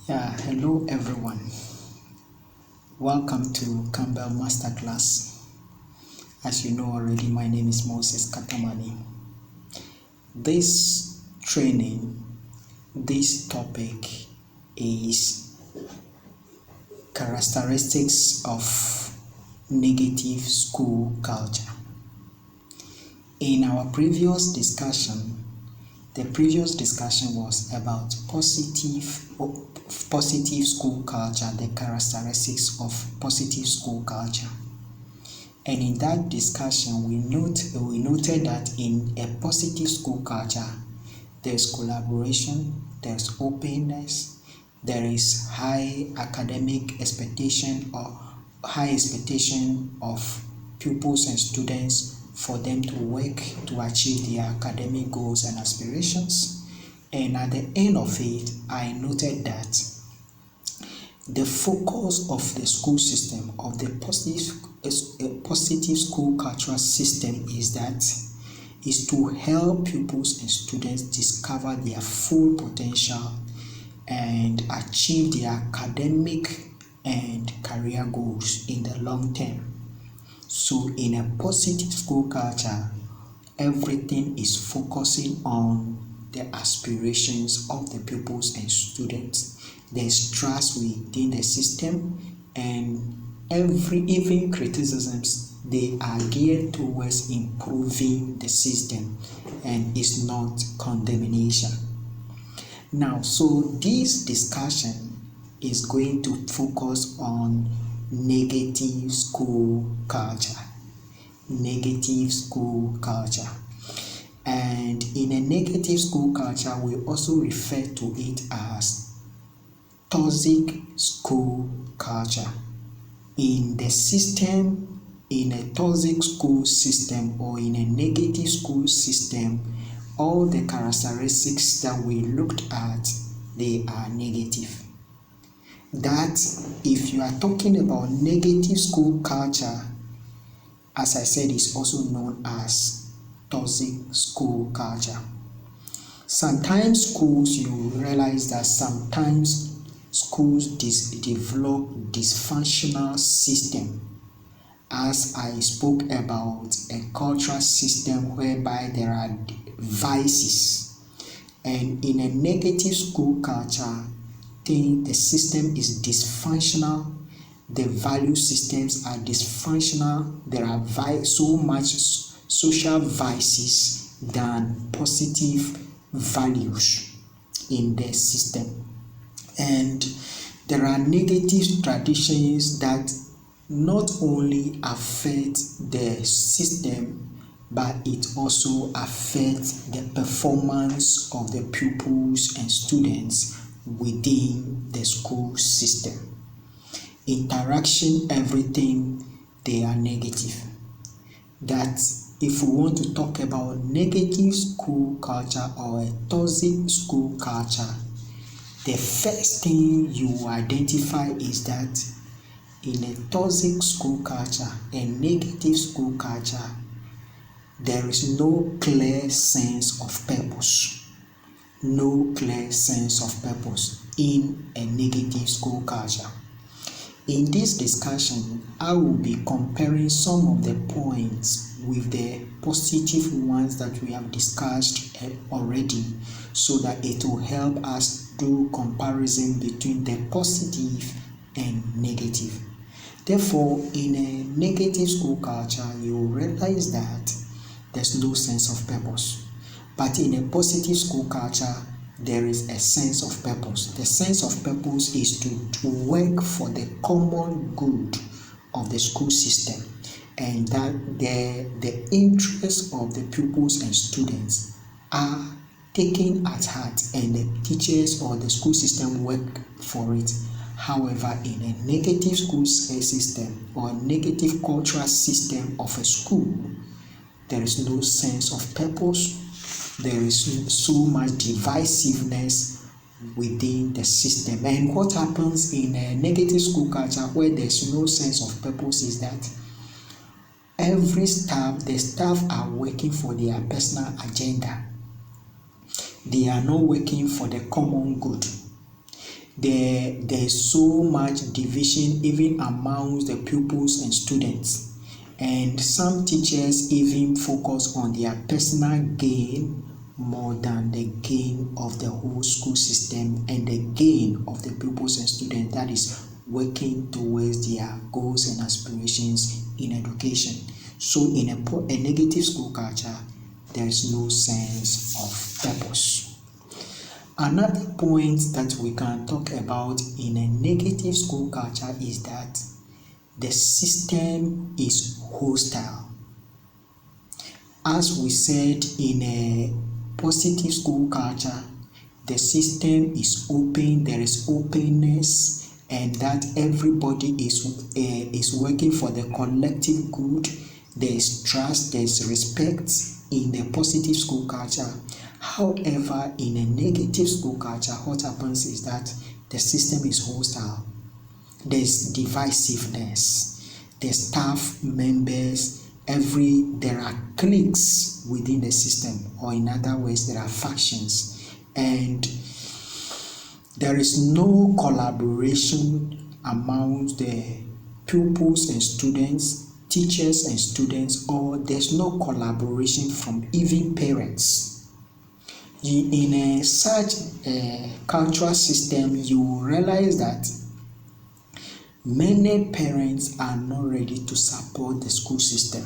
Hello everyone. Welcome to Kambel Masterclass. As you know already, my name is Moses Katamani. This topic is characteristics of negative school culture. In our previous discussion, the previous discussion was about positive school culture, the characteristics of positive school culture. And in that discussion, we noted that in a positive school culture, there's collaboration, there's openness, there is high academic expectation or high expectation of pupils and students for them to work to achieve their academic goals and aspirations. And at the end of it, I noted that the focus of the school system, of the positive school cultural system is to help pupils and students discover their full potential and achieve their academic and career goals in the long term. So in a positive school culture, everything is focusing on the aspirations of the pupils and students. There's trust within the system, and even criticisms, they are geared towards improving the system and is not condemnation. Now, so this discussion is going to focus on negative school culture. Negative school culture. And in a negative school culture, we also refer to it as toxic school culture. In the system, in a toxic school system or in a negative school system, all the characteristics that we looked at, they are negative. That if you are talking about negative school culture, as I said, is also known as toxic school culture. Sometimes schools, you realize that sometimes schools develop dysfunctional system. As I spoke about a cultural system whereby there are vices, and in a negative school culture, the system is dysfunctional, the value systems are dysfunctional, there are so much social vices than positive values in the system. And there are negative traditions that not only affect the system, but it also affects the performance of the pupils and students within the school system. Interaction, everything, they are negative. That if we want to talk about negative school culture or a toxic school culture, the first thing you identify is that in a toxic school culture, a negative school culture, there is no clear sense of purpose. No clear sense of purpose in a negative school culture. In this discussion, I will be comparing some of the points with the positive ones that we have discussed already, so that it will help us do comparison between the positive and negative. Therefore, in a negative school culture, you will realize that there's no sense of purpose. But in a positive school culture, there is a sense of purpose. The sense of purpose is to work for the common good of the school system, and that the interests of the pupils and students are taken at heart, and the teachers or the school system work for it. However, in a negative school system or a negative cultural system of a school, there is no sense of purpose. There is so much divisiveness within the system. And what happens in a negative school culture where there's no sense of purpose is that the staff are working for their personal agenda. They are not working for the common good. there's so much division even amongst the pupils and students, and some teachers even focus on their personal gain more than the gain of the whole school system and the gain of the pupils and students that is working towards their goals and aspirations in education. So in a negative school culture, there is no sense of purpose. Another point that we can talk about in a negative school culture is that the system is hostile. As we said, in a positive school culture, the system is open, there is openness, and that everybody is working for the collective good. There is trust, there is respect in the positive school culture. However, in a negative school culture, what happens is that the system is hostile. There's divisiveness. The staff members, there are cliques within the system, or in other words, there are factions, and there is no collaboration amongst the pupils and students, teachers and students, or there's no collaboration from even parents. In such a cultural system, you realize that many parents are not ready to support the school system,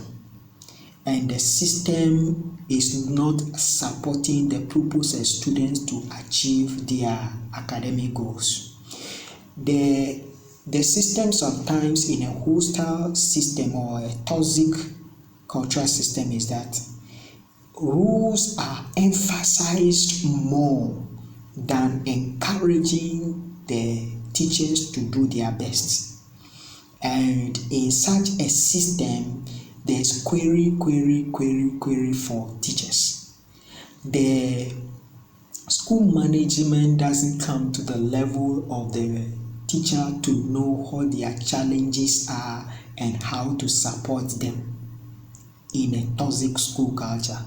and the system is not supporting the pupils and students to achieve their academic goals. The system sometimes in a hostile system or a toxic cultural system is that rules are emphasized more than encouraging the teachers to do their best. And in such a system, there's query for teachers. The school management doesn't come to the level of the teacher to know what their challenges are and how to support them in a toxic school culture.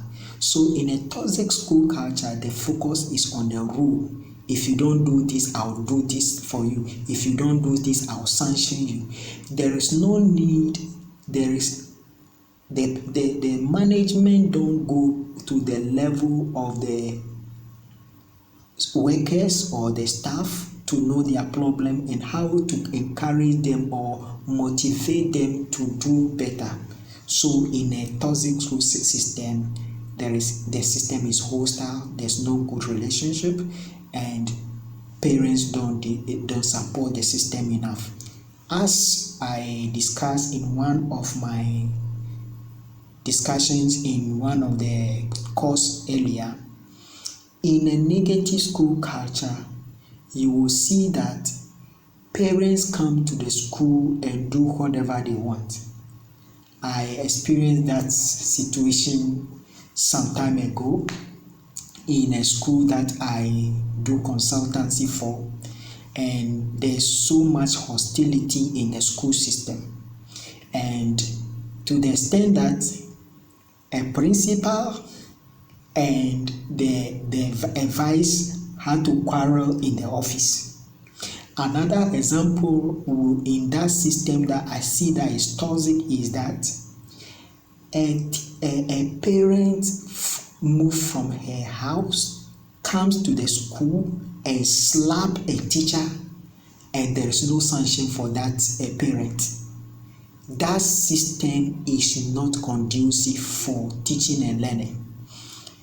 So in a toxic school culture, the focus is on the rule. If you don't do this, I'll do this for you. If you don't do this, I'll sanction you. There is no need. There is the management don't go to the level of the workers or the staff to know their problem and how to encourage them or motivate them to do better. So in a toxic school system, the system is hostile, there's no good relationship, and parents don't support the system enough. As I discussed in one of my discussions in one of the course earlier, in a negative school culture, you will see that parents come to the school and do whatever they want. I experienced that situation some time ago in a school that I do consultancy for, and there's so much hostility in the school system, and to the extent that a principal and the vice had to quarrel in the office. Another example in that system that I see that is toxic is that a parent moves from her house, comes to the school and slap a teacher, and there is no sanction for that parent. That system is not conducive for teaching and learning.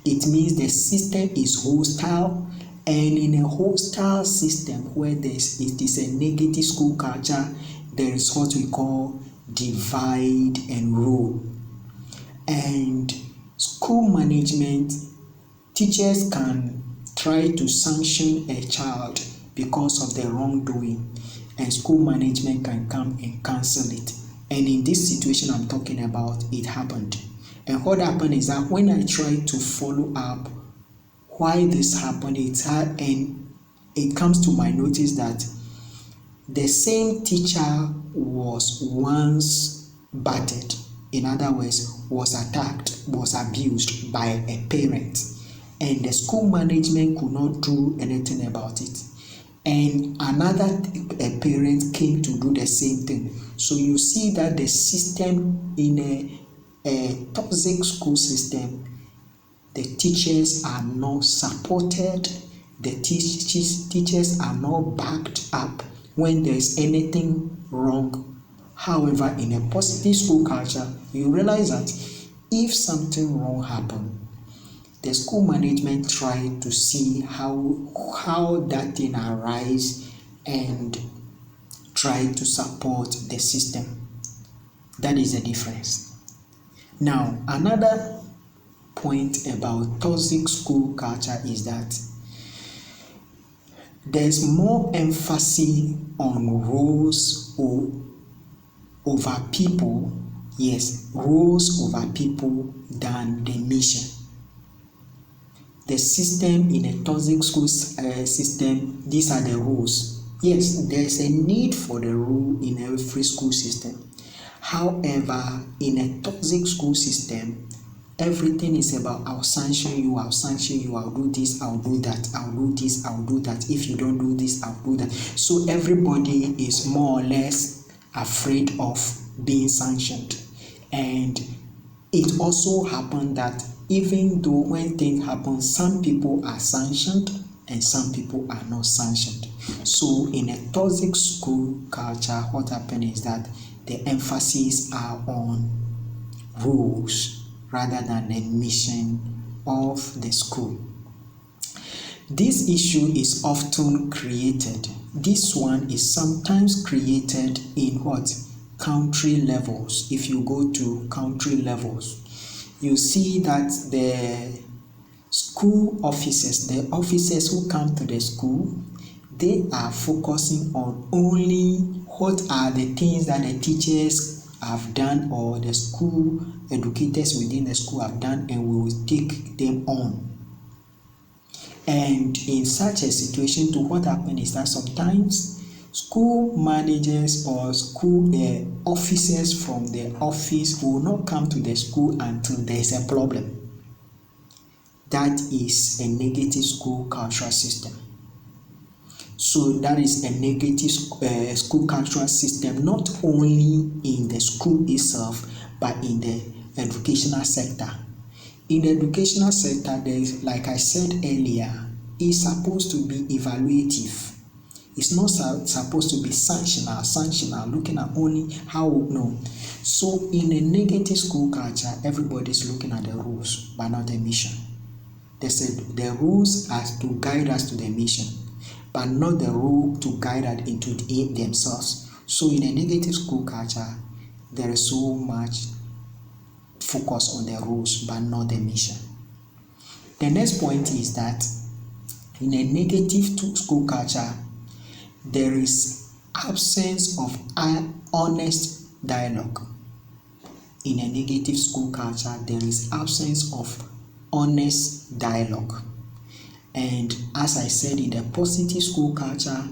It means the system is hostile, and in a hostile system where it is a negative school culture, there is what we call divide and rule. And school management, teachers can try to sanction a child because of the wrongdoing, and school management can come and cancel it. And in this situation I'm talking about, it happened. And what happened is that when I tried to follow up why this happened, and it comes to my notice that the same teacher was once battered, in other words, was attacked, was abused by a parent, and the school management could not do anything about it. and another parent came to do the same thing. So you see that the system in a toxic school system, the teachers are not supported, the teachers are not backed up when there is anything wrong. However, in a positive school culture, you realize that if something wrong happens, the school management try to see how that thing arise and try to support the system. That is the difference. Now, another point about toxic school culture is that there's more emphasis on roles over people, roles over people than the mission. The system in a toxic school system, these are the rules. Yes, there's a need for the rule in every school system. However, in a toxic school system, everything is about I'll sanction you, I'll do this, I'll do that, I'll do this, I'll do that. If you don't do this, I'll do that. So everybody is more or less afraid of being sanctioned. And it also happened that even though when things happen, some people are sanctioned and some people are not sanctioned. So in a toxic school culture, what happens is that the emphasis are on rules rather than the mission of the school. This issue is often created. This one is sometimes created in country levels. If you go to country levels, you see that the school officers, the officers who come to the school, they are focusing on only what are the things that the teachers have done or the school educators within the school have done, and we will take them on. And in such a situation, what happens is that sometimes school managers or school officers from the office will not come to the school until there is a problem. That is a negative school cultural system. So that is a negative school cultural system, not only in the school itself, but in the educational sector. In the educational sector, there is, like I said earlier, is supposed to be evaluative. It's not supposed to be sanctional, looking at only how we know. So in a negative school culture, everybody's looking at the rules, but not the mission. They said the rules are to guide us to the mission, but not the rule to guide us into themselves. So in a negative school culture, there is so much focus on the rules, but not the mission. The next point is that in a negative school culture, there is absence of honest dialogue. In a negative school culture, there is absence of honest dialogue. And as I said, in a positive school culture,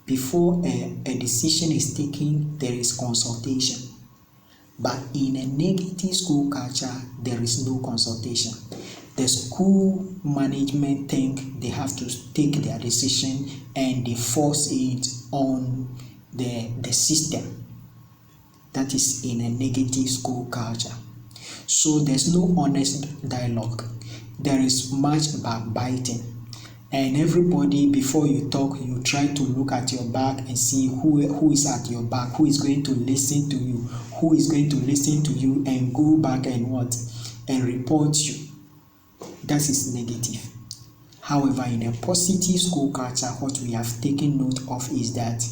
before a decision is taken, there is consultation. But in a negative school culture, there is no consultation. The school management think they have to take their decision and they force it on the system. That is in a negative school culture. So there's no honest dialogue. There is much backbiting. And everybody, before you talk, you try to look at your back and see who is at your back, who is going to listen to you, who is going to listen to you and go back and report you. That is negative. However, in a positive school culture, what we have taken note of is that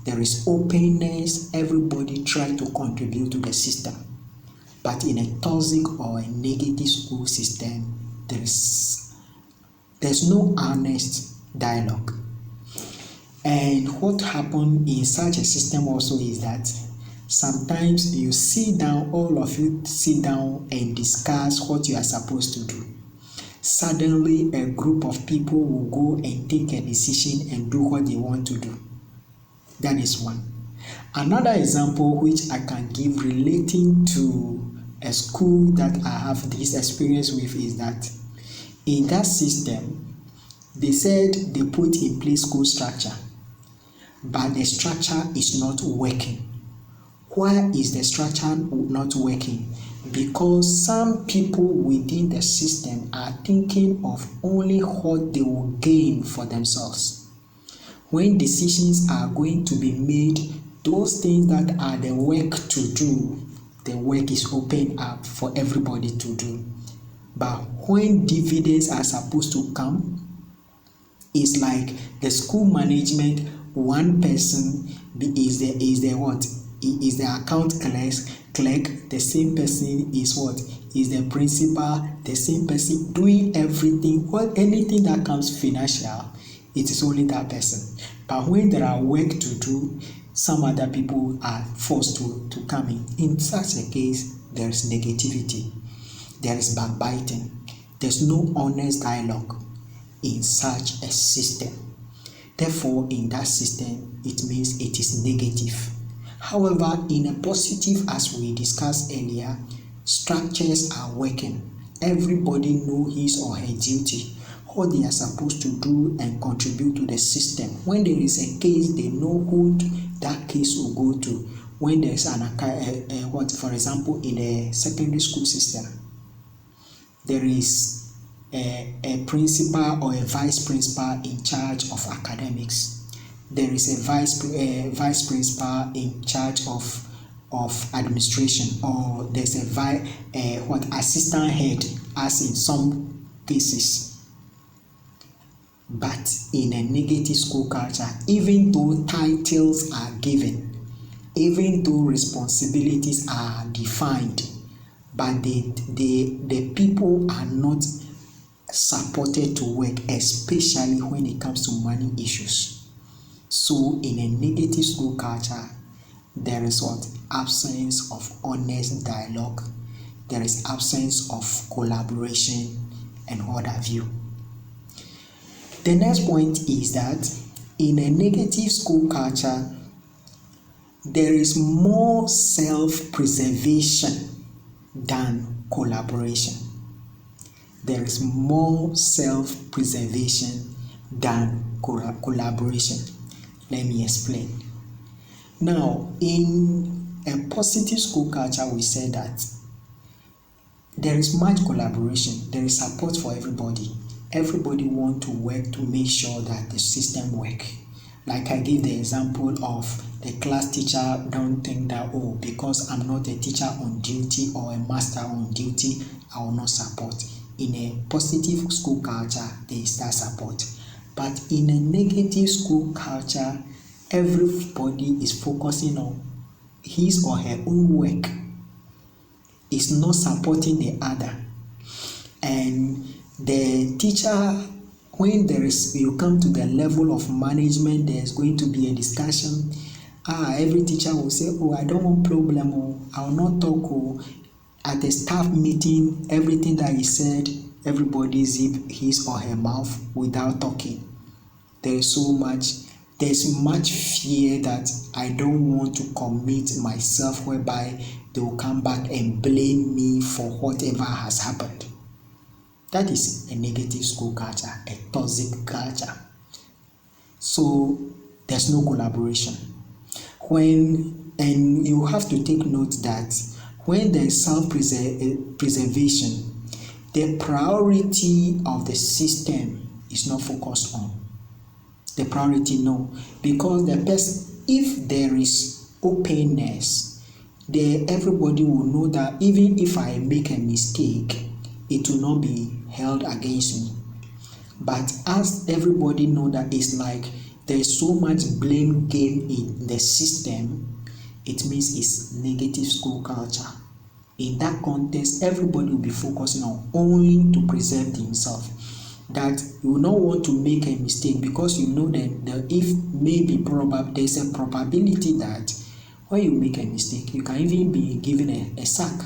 there is openness, everybody try to contribute to the system. But in a toxic or a negative school system, there's no honest dialogue. And what happens in such a system also is that sometimes you sit down, all of you sit down and discuss what you are supposed to do. Suddenly, a group of people will go and take a decision and do what they want to do. That is one. Another example which I can give relating to a school that I have this experience with is that in that system, they said they put in place school structure. but the structure is not working. Why is the structure not working? Because some people within the system are thinking of only what they will gain for themselves. When decisions are going to be made, those things that are the work to do, the work is open up for everybody to do. But when dividends are supposed to come, it's like the school management, one person is the account clerk, the same person is the principal, the same person doing everything. Anything that comes financial, it is only that person. But when there are work to do, some other people are forced to come in. In such a case, there is negativity, there is backbiting, there's no honest dialogue in such a system. Therefore, in that system, it means it is negative. However, in a positive, as we discussed earlier, structures are working. Everybody knows his or her duty, what they are supposed to do and contribute to the system. When there is a case, they know who that case will go to. When there is for example, in the secondary school system, there is a principal or a vice principal in charge of academics. There is a vice principal in charge of administration, or there's a assistant head, as in some cases. But in a negative school culture, even though titles are given, even though responsibilities are defined, but the people are not supported to work, especially when it comes to money issues. So in a negative school culture, there is absence of honest dialogue, there is absence of collaboration and what have you. The next point is that in a negative school culture, there is more self-preservation than collaboration. There is more self-preservation than collaboration. Let me explain. Now, in a positive school culture, we say that there is much collaboration, there is support for everybody. Everybody wants to work to make sure that the system works. Like I gave the example of the class teacher don't think that, oh, because I'm not a teacher on duty or a master on duty, I will not support. In a positive school culture, there is that support. But in a negative school culture, everybody is focusing on his or her own work, is not supporting the other. And the teacher, when you come to the level of management, there's going to be a discussion. Every teacher will say, oh, I don't want problem, I will not talk. At the staff meeting, everything that he said, everybody zip his or her mouth without talking. There's much fear that I don't want to commit myself, whereby they will come back and blame me for whatever has happened. That is a negative school culture, a toxic culture. So there's no collaboration. And you have to take note that when there is self-preservation, the priority of the system is not focused on. The priority, no. Because if there is openness, everybody will know that even if I make a mistake, it will not be held against me. But as everybody know that it's like there's so much blame game in the system, it means it's negative school culture. In that context, everybody will be focusing on only to preserve himself. That you will not want to make a mistake, because you know that if maybe there's a probability that when you make a mistake, you can even be given a sack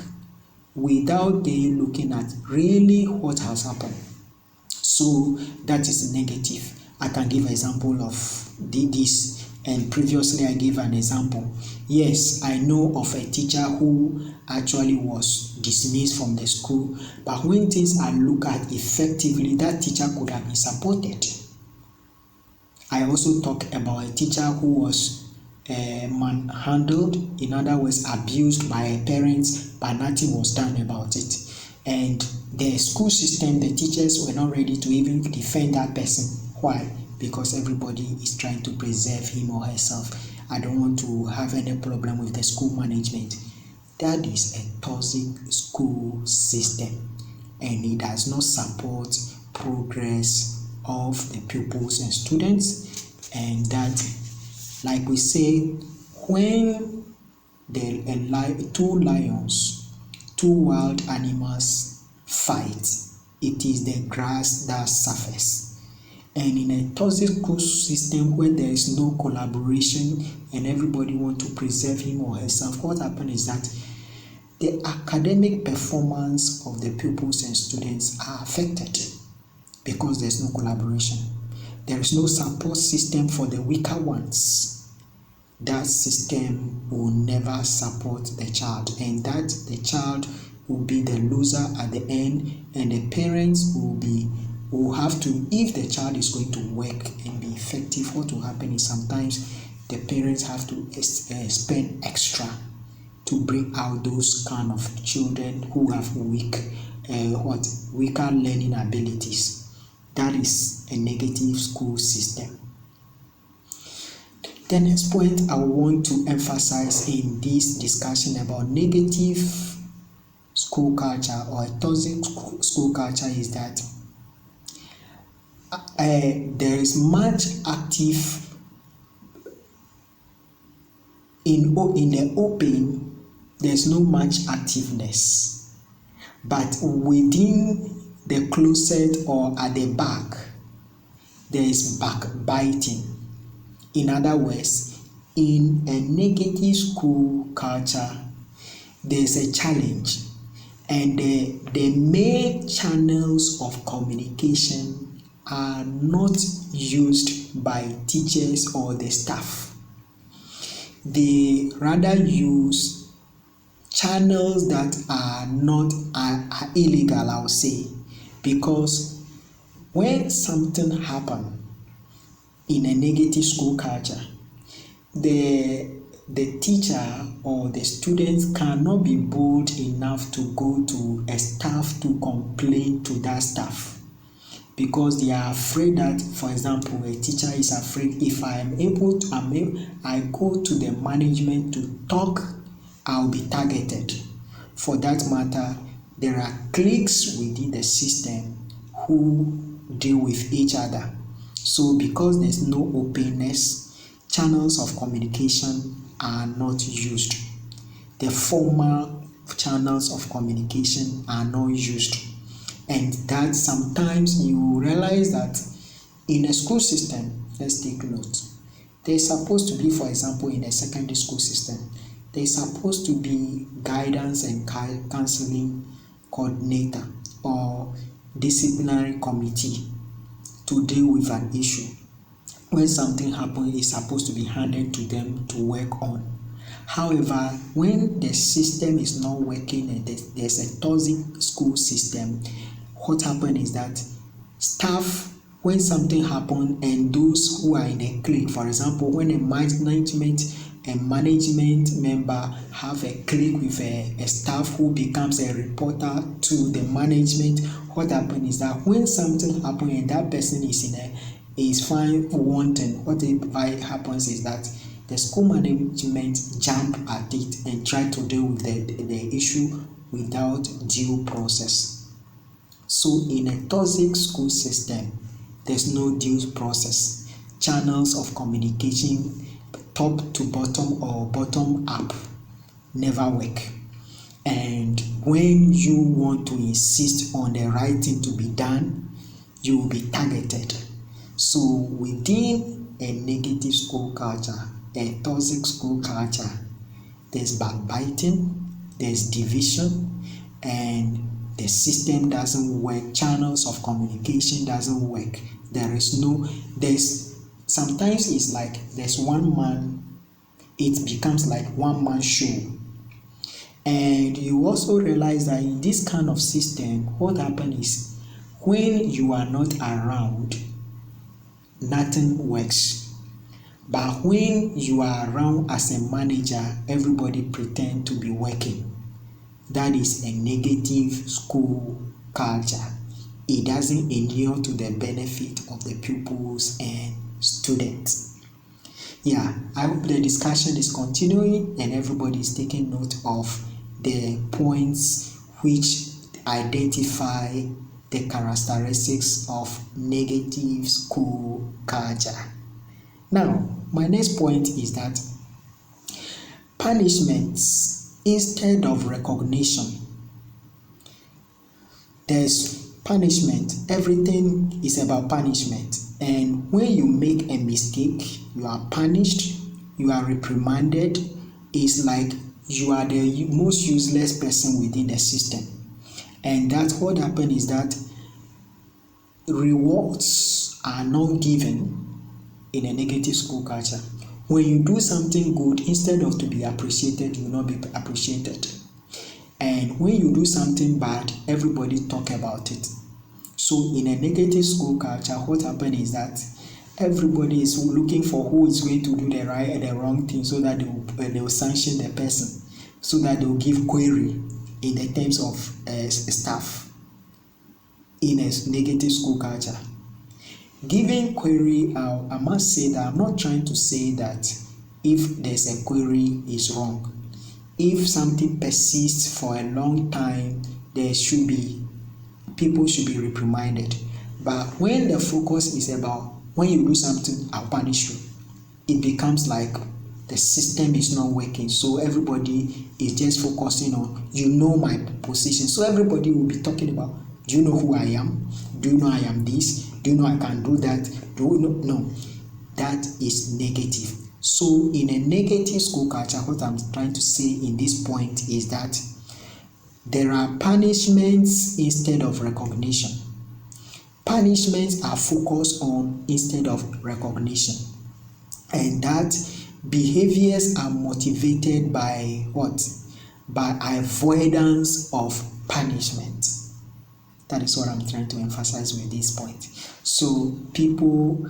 without they looking at really what has happened. So that is negative. I can give an example of this, and previously I gave an example. Yes, I know of a teacher who actually was dismissed from the school, but when things are looked at effectively, that teacher could have been supported. I also talked about a teacher who was manhandled, in other words, abused by her parents, but nothing was done about it. And the school system, the teachers were not ready to even defend that person. Why? Because everybody is trying to preserve him or herself. I don't want to have any problem with the school management. That is a toxic school system, and it does not support progress of the pupils and students. And that, like we say, when two lions, two wild animals fight, it is the grass that suffers. And in a toxic school system where there is no collaboration and everybody wants to preserve him or herself, what happens is that the academic performance of the pupils and students are affected because there's no collaboration. There is no support system for the weaker ones. That system will never support the child, and that the child will be the loser at the end, and the parents will have to, if the child is going to work and be effective, what will happen is sometimes the parents have to spend extra to bring out those kind of children who have weaker learning abilities. That is a negative school system. The next point I want to emphasize in this discussion about negative school culture or a toxic school culture is that there is much active in the open. There's no much activeness, but within the closet or at the back, there is backbiting. In other words, in a negative school culture, there's a challenge, and the main channels of communication are not used by teachers or the staff. They rather use channels that are illegal, I would say, because when something happens in a negative school culture, the teacher or the students cannot be bold enough to go to a staff to complain to that staff, because they are afraid that, for example, a teacher is afraid, if I go to the management to talk, I'll be targeted. For that matter, there are cliques within the system who deal with each other. So because there's no openness, channels of communication are not used. The formal channels of communication are not used. And that sometimes you realize that in a school system, let's take note, there's supposed to be, for example, in a secondary school system, there's supposed to be guidance and counseling coordinator or disciplinary committee to deal with an issue. When something happens, it's supposed to be handed to them to work on. However, when the system is not working and there's a toxic school system, what happens is that staff, when something happens and those who are in a clique, for example, when a management member have a clique with a staff who becomes a reporter to the management, what happens is that when something happens and that person is found wanting, what happens is that the school management jump at it and try to deal with the issue without due process. So in a toxic school system, there's no due process. Channels of communication, top to bottom or bottom up, never work. And when you want to insist on the right thing to be done, you will be targeted. So within a negative school culture, a toxic school culture, there's backbiting, there's division, and the system doesn't work. Channels of communication doesn't work. Sometimes it's like there's one man, it becomes like one man show. And you also realize that in this kind of system, what happens is when you are not around, nothing works. But when you are around as a manager, everybody pretend to be working. That is a negative school culture. It doesn't endure to the benefit of the pupils and students. Yeah, I hope the discussion is continuing and everybody is taking note of the points which identify the characteristics of negative school culture. Now, my next point is that punishments instead of recognition. There's punishment. Everything is about punishment. And when you make a mistake, you are punished, you are reprimanded. It's like you are the most useless person within the system. And that's what happens is that rewards are not given in a negative school culture. When you do something good, instead of to be appreciated, you will not be appreciated. And when you do something bad, everybody talk about it. So in a negative school culture, what happens is that everybody is looking for who is going to do the right and the wrong thing, so that they will sanction the person, so that they will give query in the terms of staff in a negative school culture. Giving query, I must say that I'm not trying to say that if there's a query is wrong. If something persists for a long time, people should be reprimanded. But when the focus is about when you do something, I'll punish you, it becomes like the system is not working. So everybody is just focusing on, my position. So everybody will be talking about, do you know who I am? Do you know I am this? Do you know I can do that? Do you know? No, that is negative. So in a negative school culture, what I'm trying to say in this point is that there are punishments instead of recognition. Punishments are focused on instead of recognition. And that behaviors are motivated by what? By avoidance of punishment. That is what I'm trying to emphasize with this point. So people,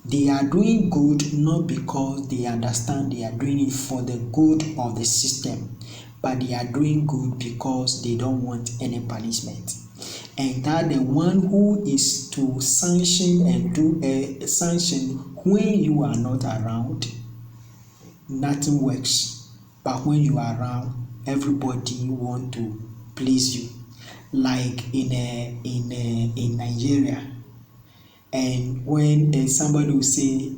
they are doing good not because they understand they are doing it for the good of the system, but they are doing good because they don't want any punishment. And that the one who is to sanction and do a sanction when you are not around, nothing works. But when you are around, everybody want to please you. Like in Nigeria, and when somebody will say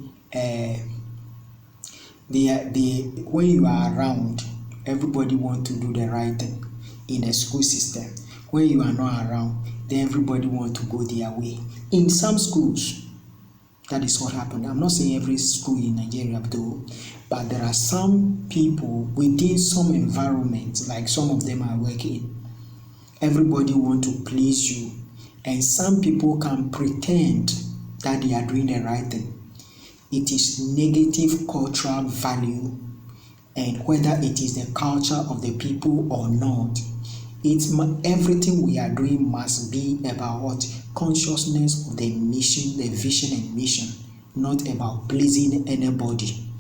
when you are around, everybody want to do the right thing in the school system. When you are not around, then everybody want to go their way. In some schools, that is what happened. I'm not saying every school in Nigeria though, but there are some people within some environments, like some of them are working. Everybody want to please you, and some people can pretend that they are doing the right thing. It is negative cultural value, and whether it is the culture of the people or not, everything we are doing must be about what? Consciousness of the mission, the vision and mission, not about pleasing anybody.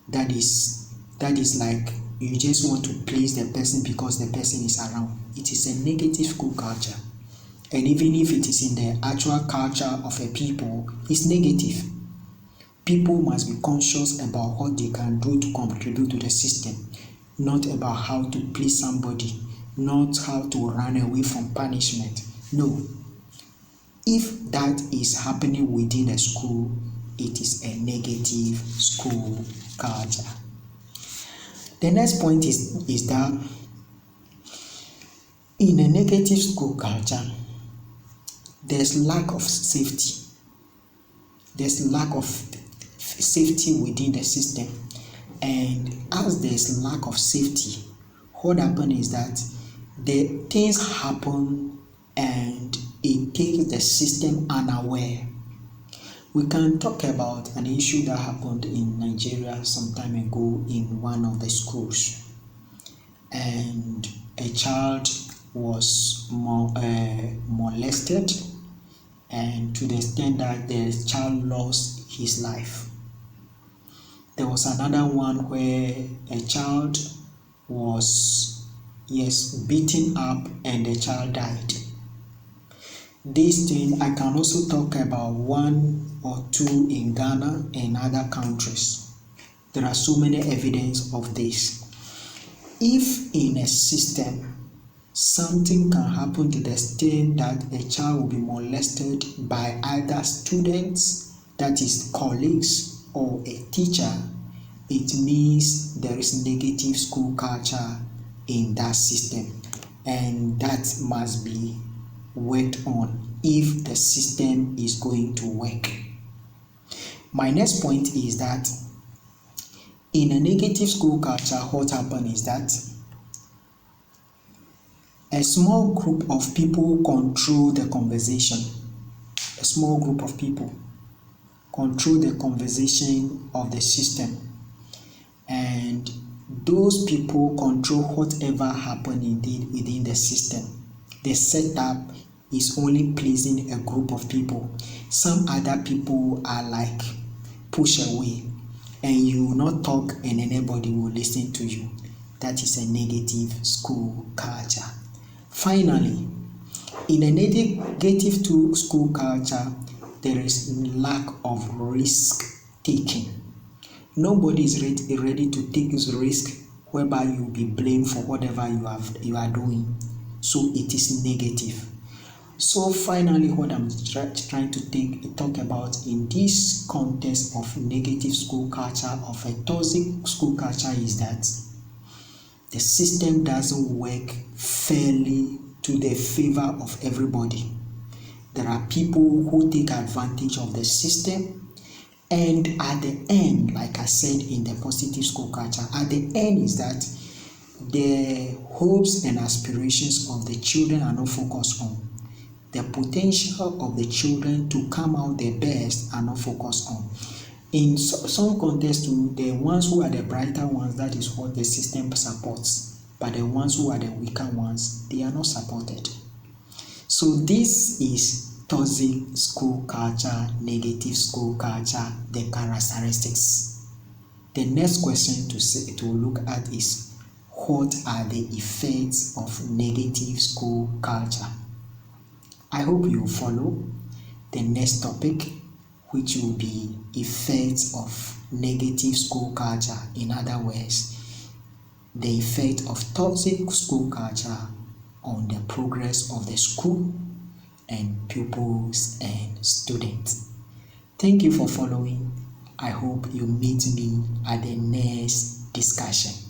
That is like you just want to please the person because the person is around. It is a negative school culture. And even if it is in the actual culture of a people, it's negative. People must be conscious about what they can do to contribute to the system, not about how to please somebody, not how to run away from punishment. No. If that is happening within a school, it is a negative school culture. The next point is that in a negative school culture, there's lack of safety. There's lack of safety within the system. And as there's lack of safety, what happens is that the things happen and it takes the system unaware. We can talk about an issue that happened in Nigeria some time ago in one of the schools. and a child was molested and to the extent that the child lost his life. There was another one where a child was beaten up and the child died. This thing, I can also talk about one or two in Ghana and other countries. There are so many evidence of this. If in a system something can happen to the extent that a child will be molested by either students, that is colleagues, or a teacher, it means there is negative school culture in that system, and that must be worked on if the system is going to work. My next point is that in a negative school culture, what happens is that a small group of people control the conversation. A small group of people control the conversation of the system, and those people control whatever happens indeed within the system. The setup is only pleasing a group of people. Some other people are like pushed away, and you will not talk and anybody will listen to you. That is a negative school culture. Finally, in a negative school culture, there is lack of risk taking. Nobody is ready to take this risk whereby you will be blamed for whatever you are doing. So it is negative. So finally, what I'm trying to talk about in this context of negative school culture, of a toxic school culture, is that the system doesn't work fairly to the favor of everybody. There are people who take advantage of the system, and at the end, like I said in the positive school culture, at the end is that the hopes and aspirations of the children are not focused on. The potential of the children to come out their best are not focused on. In some contexts, the ones who are the brighter ones, that is what the system supports. But the ones who are the weaker ones, they are not supported. So this is toxic school culture, negative school culture, the characteristics. The next question to look at is, what are the effects of negative school culture? I hope you follow the next topic, which will be effects of negative school culture. In other words, the effect of toxic school culture on the progress of the school and pupils and students. Thank you for following. I hope you meet me at the next discussion.